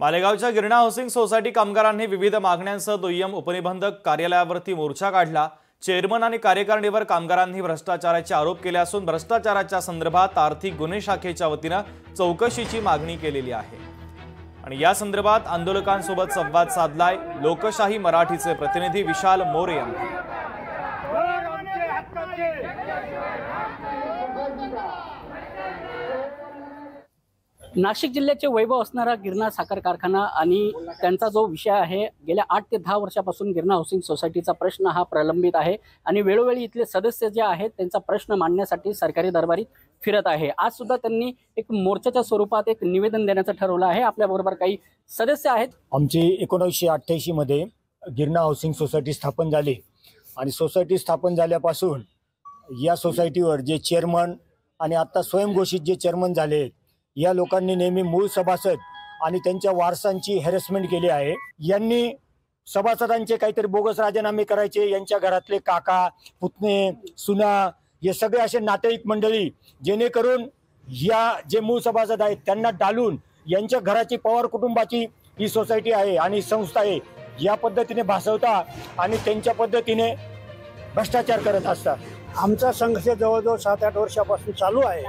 मालेगावच्या Girna housing society कामगारांनी विविध मागण्यांसह दुय्यम उपनिबंधक कार्यालयावरती मोर्चा काढला। चेअरमन आणि कार्यकारिणीवर कामगारांनी भ्रष्टाचाराचे आरोप केले असून भ्रष्टाचाराच्या संदर्भात आर्थिक गुन्हे शाखेच्या वतीने चौकशीची मागणी केलेली आहे। आणि या संदर्भात आंदोलकांसोबत संवाद साधलाय लोकशाही मराठीचे प्रतिनिधी विशाल मोरे यांनी। नाशिक जिल्ह्याचे वैभव असणारा गिरणा साखर कारखाना आणि त्यांचा जो विषय आहे, गेल्या 8 ते 10 वर्षापासून गिरणा हाऊसिंग सोसायटीचा प्रश्न हा प्रलंबित आहे आणि वेळोवेळी इथले सदस्य जे आहेत त्यांचा प्रश्न मांडण्यासाठी सरकारी दरबारी फिरत आहे। आज सुद्धा त्यांनी एक मोर्चाच्या स्वरूपात एक निवेदन देण्याचं ठरवलं आहे। आपल्या बरोबर काही सदस्य आहेत। आमची 1988 मध्ये गिरणा हाऊसिंग सोसायटी स्थापन झाली आणि सोसायटी स्थापन झाल्यापासून या सोसायटीवर जे चेअरमन आणि आता स्वयंघोषित जे चेअरमन झाले या लोकांनी नेहमी मूळ सभासद आणि त्यांच्या वारसांची हॅरेसमेंट केली आहे। यांनी सभासदांचे काहीतरी बोगस राजीनामे करायचे, यांच्या घरातले काका पुतणे सुना हे सगळे असे नातेवाईक मंडळी जेणेकरून या जे मूळ सभासद आहेत त्यांना डालून यांच्या घराची पवार कुटुंबाची ही सोसायटी आहे आणि संस्था आहे या पद्धतीने भासवता आणि त्यांच्या पद्धतीने भ्रष्टाचार करत असतात। आमचा संघर्ष जवळजवळ 7-8 वर्षापासून चालू आहे,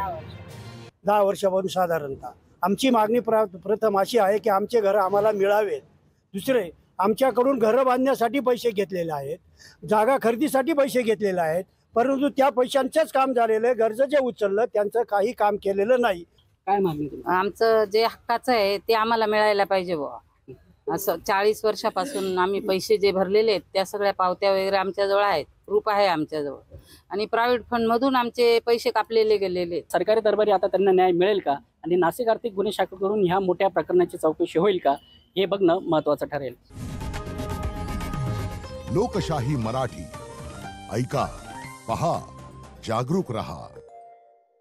10 वर्षापासून साधारणतः। आमची मागणी प्रथम अशी आहे की आमचे घर आम्हाला मिळावेत। दुसरे, आमच्याकडून घरं बांधण्यासाठी पैसे घेतलेले आहेत, जागा खरेदीसाठी पैसे घेतलेले आहेत, परंतु त्या पैशांचंच काम झालेलं आहे, कर्ज जे उचललं त्यांचं काही काम केलेलं नाही। काय मागणी? आमचं जे हक्काचं आहे ते आम्हाला मिळायला पाहिजे बुवा। असं 40 वर्षापासून आम्ही पैसे जे भरलेले आहेत त्या सगळ्या पावत्या वगैरे आमच्याजवळ आहेत, प्रूफ आहे आमच्याजवळ आणि प्रायव्हेट फंड मधून आमचे पैसे कापलेले गेलेले। सरकारी दरबारी आता त्यांना न्याय मिळेल का आणि नाशिक आर्थिक गुन्हे शाखेकडून ह्या मोठ्या प्रकरणाची चौकशी होईल का हे बघणं महत्त्वाचं ठरेल। लोकशाही मराठी ऐका, पहा, जागरूक रहा।